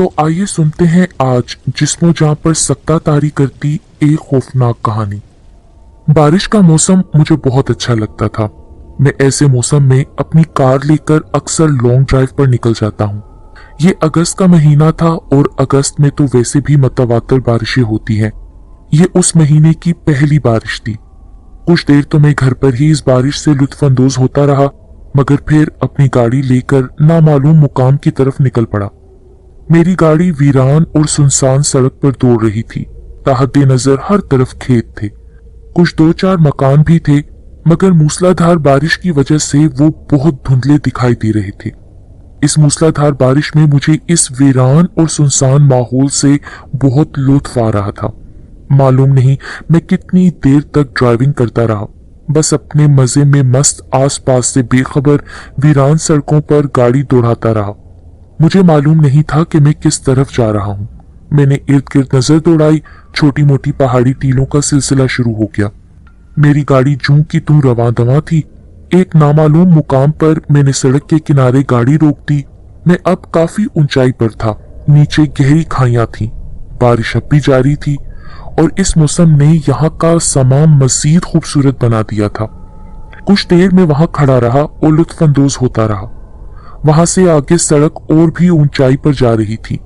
तो आइए सुनते हैं आज जिस्मों जां पर सख्ता तारी करती एक खौफनाक कहानी। बारिश का मौसम मुझे बहुत अच्छा लगता था। मैं ऐसे मौसम में अपनी कार लेकर अक्सर लॉन्ग ड्राइव पर निकल जाता हूँ। ये अगस्त का महीना था और अगस्त में तो वैसे भी मतवातर बारिशें होती हैं। ये उस महीने की पहली बारिश थी। कुछ देर तो मैं घर पर ही इस बारिश से लुत्फानंदोज होता रहा, मगर फिर अपनी गाड़ी लेकर नामालूम मुकाम की तरफ निकल पड़ा। मेरी गाड़ी वीरान और सुनसान सड़क पर दौड़ रही थी। ताहद्दे नजर हर तरफ खेत थे, कुछ दो चार मकान भी थे, मगर मूसलाधार बारिश की वजह से वो बहुत धुंधले दिखाई दे रहे थे। इस मूसलाधार बारिश में मुझे इस वीरान और सुनसान माहौल से बहुत लुत्फ आ रहा था। मालूम नहीं मैं कितनी देर तक ड्राइविंग करता रहा, बस अपने मजे में मस्त आसपास से बेखबर वीरान सड़कों पर गाड़ी दौड़ाता रहा। मुझे मालूम नहीं था कि मैं किस तरफ जा रहा हूँ। मैंने इर्द गिर्द नजर दौड़ाई, छोटी मोटी पहाड़ी टीलों का सिलसिला शुरू हो गया। मेरी गाड़ी जूं की तूं रवां दवां थी। एक नामालूम मुकाम पर मैंने सड़क के किनारे गाड़ी रोक दी। मैं अब काफी ऊंचाई पर था, नीचे गहरी खाइयां थीं। बारिश अब भी जारी थी और इस मौसम ने यहाँ का समा मजीद खूबसूरत बना दिया था। कुछ देर में वहां खड़ा रहा और लुत्फानंदोज होता रहा। वहां से आगे सड़क और भी ऊंचाई पर जा रही थी।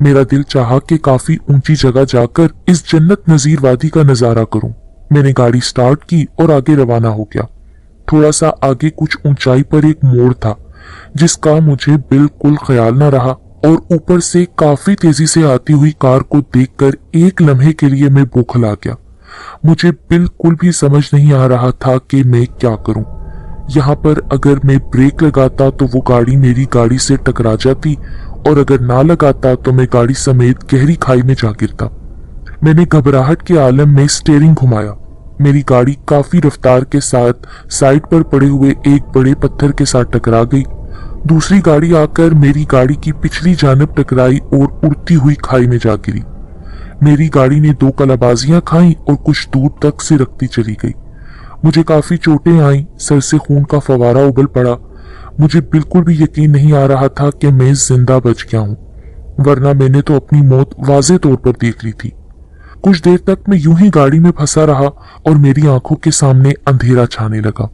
मेरा दिल चाहा कि काफी ऊंची जगह जाकर इस जन्नत नजीर वादी का नजारा करूं। मैंने गाड़ी स्टार्ट की और आगे रवाना हो गया। थोड़ा सा आगे कुछ ऊंचाई पर एक मोड़ था जिसका मुझे बिल्कुल ख्याल न रहा, और ऊपर से काफी तेजी से आती हुई कार को देखकर एक लम्हे के लिए मैं बौखला गया। मुझे बिल्कुल भी समझ नहीं आ रहा था कि मैं क्या करूं। यहाँ पर अगर मैं ब्रेक लगाता तो वो गाड़ी मेरी गाड़ी से टकरा जाती, और अगर ना लगाता तो मैं गाड़ी समेत गहरी खाई में जा गिरता। मैंने घबराहट के आलम में स्टीयरिंग घुमाया। मेरी गाड़ी काफी रफ्तार के साथ साइड पर पड़े हुए एक बड़े पत्थर के साथ टकरा गई। दूसरी गाड़ी आकर मेरी गाड़ी की पिछली जानब टकराई और उड़ती हुई खाई में जा गिरी। मेरी गाड़ी ने दो कलाबाजियां खाई और कुछ दूर तक सिरकती चली गई। मुझे काफी चोटें आईं, सर से खून का फवारा उबल पड़ा। मुझे बिल्कुल भी यकीन नहीं आ रहा था कि मैं जिंदा बच गया हूँ, वरना मैंने तो अपनी मौत वाज़े तौर पर देख ली थी। कुछ देर तक मैं यूं ही गाड़ी में फंसा रहा और मेरी आंखों के सामने अंधेरा छाने लगा।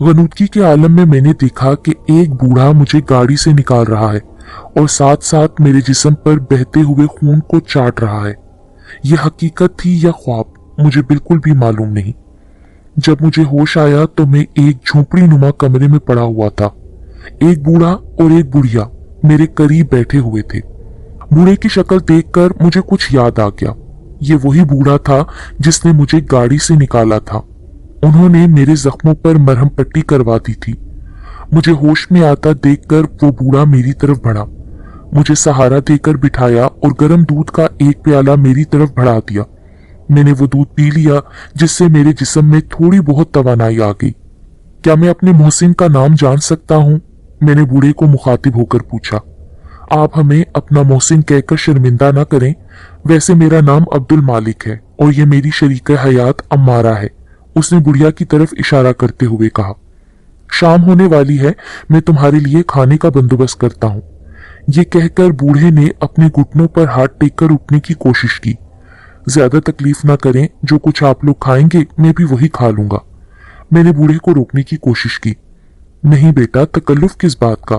गनूदगी के आलम में मैंने देखा कि एक बूढ़ा मुझे गाड़ी से निकाल रहा है और साथ साथ मेरे जिस्म पर बहते हुए खून को चाट रहा है। यह हकीकत थी या ख्वाब, मुझे बिल्कुल भी मालूम नहीं। जब मुझे होश आया तो मैं एक झोपड़ी नुमा कमरे में पड़ा हुआ था। एक बूढ़ा और एक बुढ़िया मेरे करीब बैठे हुए थे। बूढ़े की शक्ल देखकर मुझे कुछ याद आ गया। ये वही बूढ़ा था जिसने मुझे गाड़ी से निकाला था। उन्होंने मेरे जख्मों पर मरहम पट्टी करवा दी थी। मुझे होश में आता देखकर वो बूढ़ा मेरी तरफ बढ़ा, मुझे सहारा देकर बिठाया और गर्म दूध का एक प्याला मेरी तरफ बढ़ा दिया। मैंने वो दूध पी लिया, जिससे मेरे जिस्म में थोड़ी बहुत तवानाई आ गई। क्या मैं अपने मोहसिन का नाम जान सकता हूँ? मैंने बूढ़े को मुखातिब होकर पूछा। आप हमें अपना मोहसिन कहकर शर्मिंदा न करें। वैसे मेरा नाम अब्दुल मालिक है और ये मेरी शरीक हयात अम्मारा है, उसने बुढ़िया की तरफ इशारा करते हुए कहा। शाम होने वाली है, मैं तुम्हारे लिए खाने का बंदोबस्त करता हूँ। ये कहकर बूढ़े ने अपने घुटनों पर हाथ टेककर उठने की कोशिश की। ज्यादा तकलीफ ना करें, जो कुछ आप लोग खाएंगे मैं भी वही खा लूंगा। मैंने बूढ़े को रोकने की कोशिश की। नहीं बेटा, तकल्लुफ किस बात का,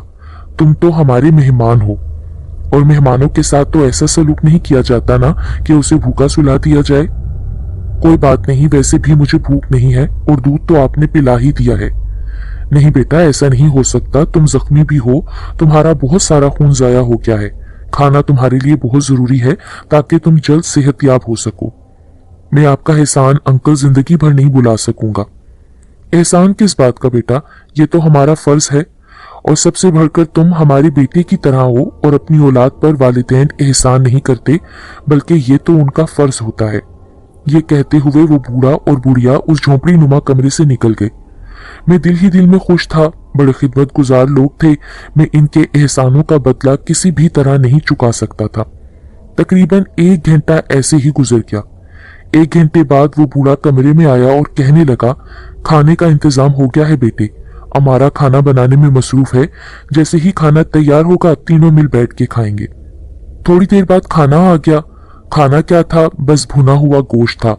तुम तो हमारे मेहमान हो, और मेहमानों के साथ तो ऐसा सलूक नहीं किया जाता ना कि उसे भूखा सुला दिया जाए। कोई बात नहीं, वैसे भी मुझे भूख नहीं है और दूध तो आपने पिला ही दिया है। नहीं बेटा, ऐसा नहीं हो सकता, तुम जख्मी भी हो, तुम्हारा बहुत सारा खून जाया हो गया है। खाना तुम्हारे लिए बहुत जरूरी है ताकि तुम जल्द सेहतयाब हो सको। मैं आपका एहसान अंकल जिंदगी भर नहीं भुला सकूंगा। एहसान किस बात का बेटा, ये तो हमारा फर्ज है, और सबसे बढ़कर तुम हमारे बेटे की तरह हो और अपनी औलाद पर वालिदैन एहसान नहीं करते, बल्कि ये तो उनका फर्ज होता है। ये कहते हुए वो बूढ़ा और बुढ़िया उस झोंपड़ी नुमा कमरे से निकल गए। मैं दिल ही दिल में खुश था, बड़े खिदमत गुजार लोग थे, मैं इनके एहसानों का बदला किसी भी तरह नहीं चुका सकता था। तकरीबन 1 घंटा ऐसे ही गुजर गया। 1 घंटे बाद वो बूढ़ा कमरे में आया और कहने लगा, खाने का इंतजाम हो गया है बेटे, हमारा खाना बनाने में मसरूफ है, जैसे ही खाना तैयार होगा तीनों मिल बैठ के खाएंगे। थोड़ी देर बाद खाना आ गया। खाना क्या था, बस भुना हुआ गोश्त था,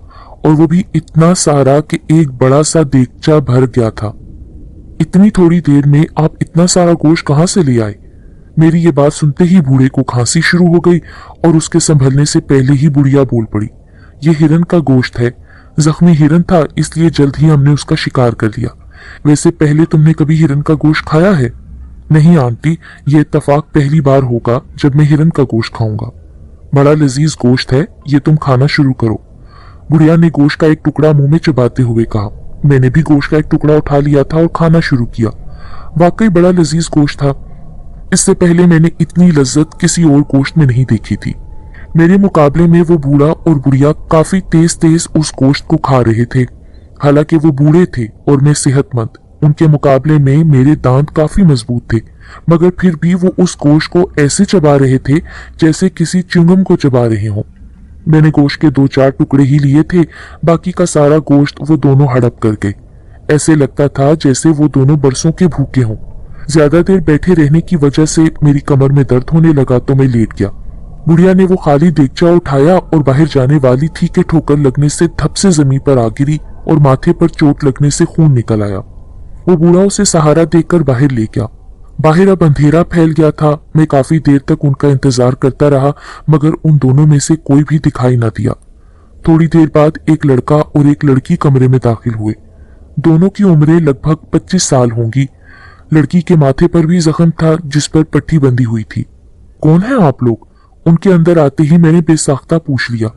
और वो भी इतना सारा कि एक बड़ा सा देगचा भर गया था। इतनी थोड़ी देर में आप इतना सारा गोश्त कहाँ से ले आए? मेरी ये बात सुनते ही बूढ़े को खांसी शुरू हो गई और उसके संभलने से पहले ही बुढ़िया बोल पड़ी, ये हिरन का गोश्त है। जख्मी हिरन था, इसलिए जल्द ही हमने उसका शिकार कर लिया। वैसे पहले तुमने कभी हिरन का गोश्त खाया है? नहीं आंटी, ये इत्तेफाक पहली बार होगा जब मैं हिरन का गोश्त खाऊंगा। बड़ा लजीज गोश्त है, ये तुम खाना शुरू करो। बुढ़िया ने गोश्त का एक टुकड़ा मुंह में चबाते हुए कहा। मैंने भी गोश्त का एक टुकड़ा उठा लिया था और खाना शुरू किया। वाकई बड़ा लजीज गोश्त था। इससे पहले मैंने इतनी लज्जत किसी और गोश्त में नहीं देखी थी। मेरे मुकाबले में वो बूढ़ा और बुढ़िया काफी तेज तेज उस गोश्त को खा रहे थे। हालांकि वो बूढ़े थे और मैं सेहतमंद, उनके मुकाबले में मेरे दांत काफी मजबूत थे, मगर फिर भी वो उस गोश्त को ऐसे चबा रहे थे जैसे किसी च्युइंगम को चबा रहे हों। मैंने गोश्त के 2-4 टुकड़े ही लिए थे, बाकी का सारा गोश्त वो दोनों हड़प कर गए। ऐसे लगता था जैसे वो दोनों बरसों के भूखे हों। ज्यादा देर बैठे रहने की वजह से मेरी कमर में दर्द होने लगा तो मैं लेट गया। बुढ़िया ने वो खाली देगचा उठाया और बाहर जाने वाली थी कि ठोकर लगने से धप से जमीन पर आ गिरी और माथे पर चोट लगने से खून निकल आया। वो बूढ़ा उसे सहारा देकर बाहर ले गया। बाहर अब अंधेरा फैल गया था। मैं काफी देर तक उनका इंतजार करता रहा, मगर उन दोनों में से कोई भी दिखाई न दिया। थोड़ी देर बाद एक लड़का और एक लड़की कमरे में दाखिल हुए। दोनों की उम्रें लगभग 25 साल होंगी। लड़की के माथे पर भी जख्म था जिस पर पट्टी बंधी हुई थी। कौन है आप लोग? उनके अंदर आते ही मैंने बेसाख्ता पूछ लिया।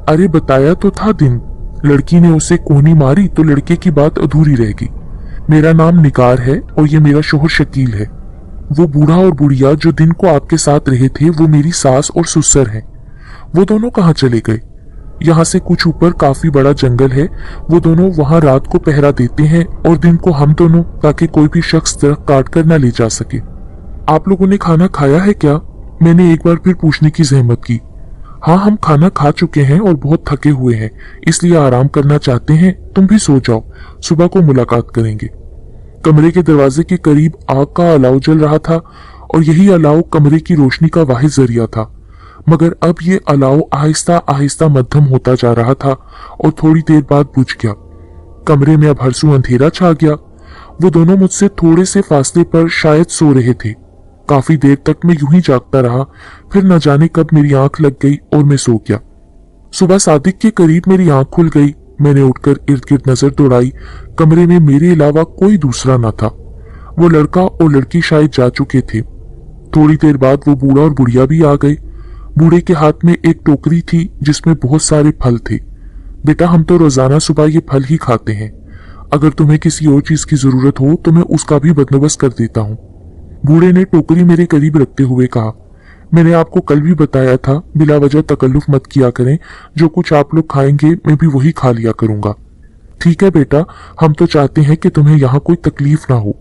अरे बताया तो था दिन। लड़की ने उसे कोहनी मारी तो लड़के की बात अधूरी रह गई। मेरा नाम निगार है और ये मेरा शोहर शकील है। वो बूढ़ा और बुढ़िया जो दिन को आपके साथ रहे थे वो मेरी सास और ससुर हैं। वो दोनों कहाँ चले गए? यहाँ से कुछ ऊपर काफी बड़ा जंगल है। वो दोनों वहाँ रात को पहरा देते हैं और दिन को हम दोनों, ताकि कोई भी शख्स दरख्त काट कर न ले जा सके। आप लोगों ने खाना खाया है क्या? मैंने एक बार फिर पूछने की जहमत की। हाँ, हम खाना खा चुके हैं और बहुत थके हुए हैं, इसलिए आराम करना चाहते हैं। तुम भी सो जाओ, सुबह को मुलाकात करेंगे। कमरे के दरवाजे के करीब आग का अलाव जल रहा था और यही अलाव कमरे की रोशनी का वाहिद जरिया था। मगर अब ये अलाव आहिस्ता आहिस्ता मध्यम होता जा रहा था और थोड़ी देर बाद बुझ गया। कमरे में अब हरसू अंधेरा छा गया। वो दोनों मुझसे थोड़े से फासले पर शायद सो रहे थे। काफी देर तक मैं यूं ही जागता रहा, फिर न जाने कब मेरी आंख लग गई और मैं सो गया। सुबह सादिक के करीब मेरी आंख खुल गई। मैंने उठकर इर्द गिर्द नजर दौड़ाई। कमरे में मेरे अलावा कोई दूसरा न था। वो लड़का और लड़की शायद जा चुके थे। थोड़ी देर बाद वो बूढ़ा और बुढ़िया भी आ गए। बूढ़े के हाथ में एक टोकरी थी जिसमें बहुत सारे फल थे। बेटा, हम तो रोजाना सुबह ये फल ही खाते हैं। अगर तुम्हें किसी और चीज की जरूरत हो तो मैं उसका भी बंदोबस्त कर देता हूँ। बूढ़े ने टोकरी मेरे करीब रखते हुए कहा, मैंने आपको कल भी बताया था, बिला वजह तकल्लुफ मत किया करें। जो कुछ आप लोग खाएंगे मैं भी वही खा लिया करूंगा। ठीक है बेटा, हम तो चाहते हैं कि तुम्हें यहाँ कोई तकलीफ ना हो।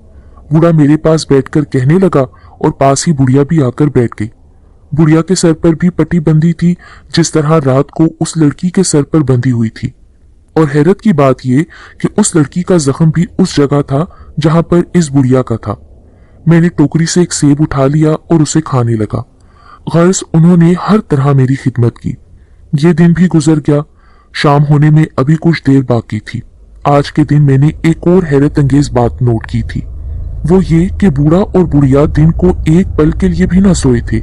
बूढ़ा मेरे पास बैठकर कहने लगा और पास ही बुढ़िया भी आकर बैठ गई। बुढ़िया के सर पर भी पट्टी बंधी थी जिस तरह रात को उस लड़की के सर पर बंधी हुई थी। और हैरत की बात ये कि उस लड़की का जख्म भी उस जगह था जहां पर इस बुढ़िया का था। मैंने टोकरी से एक सेब उठा लिया और उसे खाने लगा। गर्ज उन्होंने हर तरह मेरी खिदमत की। ये दिन भी गुजर गया। शाम होने में अभी कुछ देर बाकी थी। आज के दिन मैंने एक और हैरत अंगेज बात नोट की थी। वो ये कि बूढ़ा और बुढ़िया दिन को एक पल के लिए भी ना सोए थे।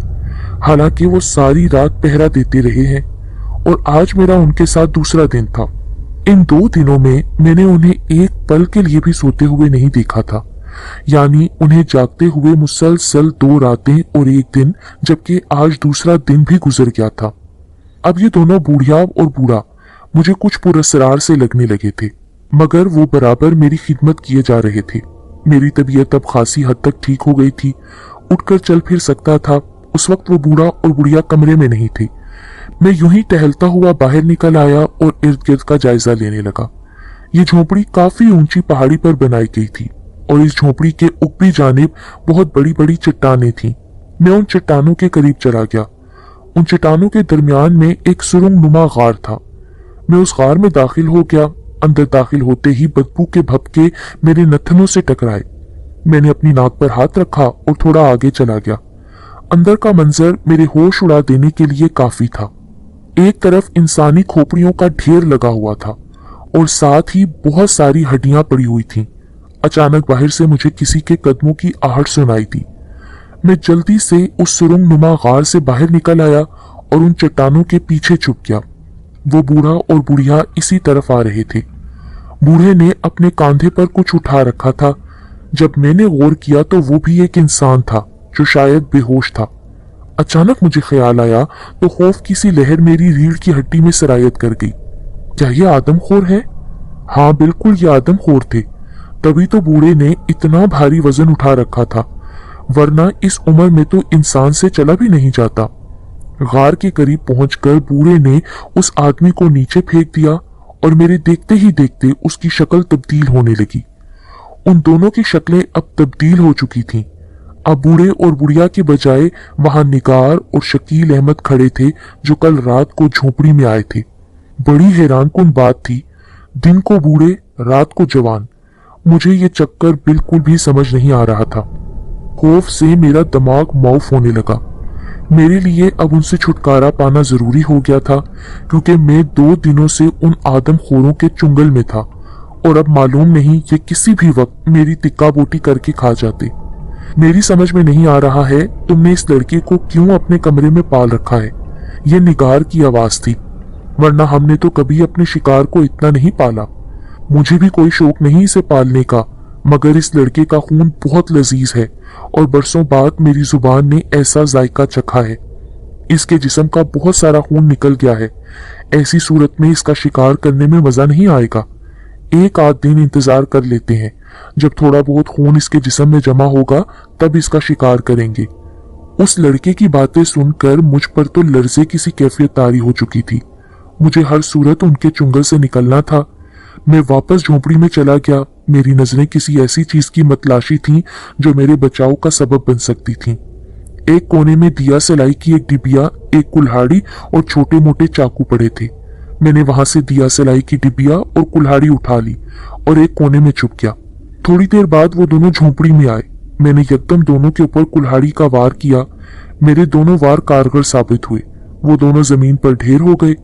हालांकि वो सारी रात पहरा देते रहे हैं और आज मेरा उनके साथ दूसरा दिन था। इन 2 दिनों में मैंने उन्हें एक पल के लिए भी सोते हुए नहीं देखा था। यानी उन्हें जागते हुए मुसलसल 2 रातें और एक दिन, जबकि आज दूसरा दिन भी गुजर गया था। अब ये दोनों बुढ़िया और बूढ़ा मुझे कुछ पुरस्कार से लगने लगे थे, मगर वो बराबर मेरी खिदमत किए जा रहे थे। मेरी तबीयत अब खासी हद तक ठीक हो गई थी, उठकर चल फिर सकता था। उस वक्त वो बूढ़ा और बुढ़िया कमरे में नहीं थे। मैं यूं ही टहलता हुआ बाहर निकल आया और इर्द गिर्द का जायजा लेने लगा। ये झोपड़ी काफी ऊंची पहाड़ी पर बनाई गई थी और इस झोपड़ी के ऊपरी जानिब बहुत बड़ी बड़ी चट्टानें थीं। मैं उन चट्टानों के करीब चला गया। उन चट्टानों के दरमियान में एक सुरंग नुमा गार था। मैं उस गार में दाखिल हो गया। अंदर दाखिल होते ही बदबू के भपके मेरे नथनों से टकराए। मैंने अपनी नाक पर हाथ रखा और थोड़ा आगे चला गया। अंदर का मंजर मेरे होश उड़ा देने के लिए काफी था। एक तरफ इंसानी खोपड़ियों का ढेर लगा हुआ था और साथ ही बहुत सारी हड्डियां पड़ी हुई थीं। अचानक बाहर से मुझे किसी के कदमों की आहट सुनाई दी। मैं जल्दी से उस सुरंग नुमा गार से बाहर निकल आया और उन चट्टानों के पीछे छुप गया। वो बूढ़ा और बुढ़िया इसी तरफ आ रहे थे। बूढ़े ने अपने कांधे पर कुछ उठा रखा था। जब मैंने गौर किया तो वो भी एक इंसान था जो शायद बेहोश था। अचानक मुझे ख्याल आया तो खौफ की सी लहर मेरी रीढ़ की हड्डी में सरायत कर गई। क्या ये आदमखोर है? हाँ, बिल्कुल ये आदमखोर थे। तभी तो बूढ़े ने इतना भारी वजन उठा रखा था, वरना इस उम्र में तो इंसान से चला भी नहीं जाता। गार के करीब पहुंचकर बूढ़े ने उस आदमी को नीचे फेंक दिया और मेरे देखते ही देखते उसकी शक्ल तब्दील होने लगी। उन दोनों की शक्लें अब तब्दील हो चुकी थीं। अब बूढ़े और बुढ़िया के बजाय वहां निगार और शकील अहमद खड़े थे जो कल रात को झोपड़ी में आए थे। बड़ी हैरानकुन बात थी, दिन को बूढ़े, रात को जवान। मुझे ये चक्कर बिल्कुल भी समझ नहीं आ रहा था। खौफ से मेरा दिमाग माउफ होने लगा। मेरे लिए अब उनसे छुटकारा पाना जरूरी हो गया था, क्योंकि मैं 2 दिनों से उन आदमखोरों के चुंगल में था और अब मालूम नहीं ये किसी भी वक्त मेरी तिक्का बोटी करके खा जाते। मेरी समझ में नहीं आ रहा है तुमने इस लड़के को क्यों अपने कमरे में पाल रखा है। ये निगार की आवाज थी, वरना हमने तो कभी अपने शिकार को इतना नहीं पाला। मुझे भी कोई शौक नहीं इसे पालने का, मगर इस लड़के का खून बहुत लजीज है और बरसों बाद मेरी जुबान ने ऐसा जायका चखा है। इसके जिस्म का बहुत सारा खून निकल गया है। ऐसी सूरत में इसका शिकार करने में मजा नहीं आएगा। एक आध दिन इंतजार कर लेते हैं, जब थोड़ा बहुत खून इसके जिस्म में जमा होगा तब इसका शिकार करेंगे। उस लड़के की बातें सुनकर मुझ पर तो लर्जे की सी कैफियत तारी हो चुकी थी। मुझे हर सूरत उनके चुंगल से निकलना था। मैं वापस झोपड़ी में चला गया। मेरी नजरें किसी ऐसी चीज की मतलाशी थीं जो मेरे बचाव का सबब बन सकती थीं। एक कोने में दिया सलाई की एक डिबिया, एक कुल्हाड़ी और छोटे मोटे चाकू पड़े थे। मैंने वहां से दिया सलाई की डिबिया और कुल्हाड़ी उठा ली और एक कोने में छुप गया। थोड़ी देर बाद वो दोनों झोपड़ी में आए। मैंने यकदम दोनों के ऊपर कुल्हाड़ी का वार किया। मेरे दोनों वार कारगर साबित हुए। वो दोनों जमीन पर ढेर हो गए।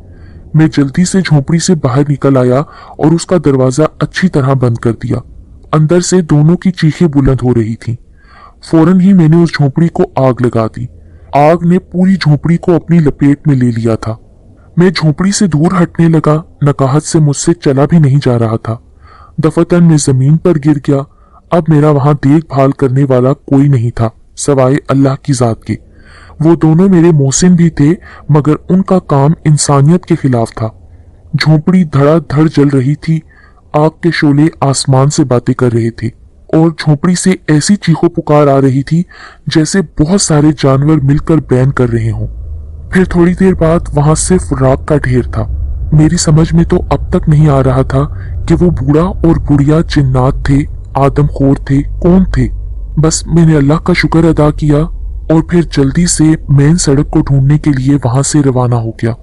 मैं जल्दी से झोपड़ी से बाहर निकल आया और उसका दरवाजा अच्छी तरह बंद कर दिया। अंदर से दोनों की चीखें बुलंद हो रही थीं। फौरन ही मैंने उस झोपड़ी को आग लगा दी। आग ने पूरी झोपड़ी को अपनी लपेट में ले लिया था। मैं झोपड़ी से दूर हटने लगा। नकाहत से मुझसे चला भी नहीं जा रहा था। दफतन में जमीन पर गिर गया। अब मेरा वहां देखभाल करने वाला कोई नहीं था सवाए अल्लाह की जात के। वो दोनों मेरे मोहसिन भी थे, मगर उनका काम इंसानियत के खिलाफ था। झोपड़ी धड़ाधड़ जल रही थी। आग के शोले आसमान से बातें कर रहे थे और झोपड़ी से ऐसी चीखों पुकार आ रही थी जैसे बहुत सारे जानवर मिलकर बैन कर रहे हों। फिर थोड़ी देर बाद वहां सिर्फ राख का ढेर था। मेरी समझ में तो अब तक नहीं आ रहा था कि वो बूढ़ा और बुढ़िया जिन्नात थे, आदमखोर थे, कौन थे। बस मैंने अल्लाह का शुक्र अदा किया और फिर जल्दी से मेन सड़क को ढूंढने के लिए वहां से रवाना हो गया।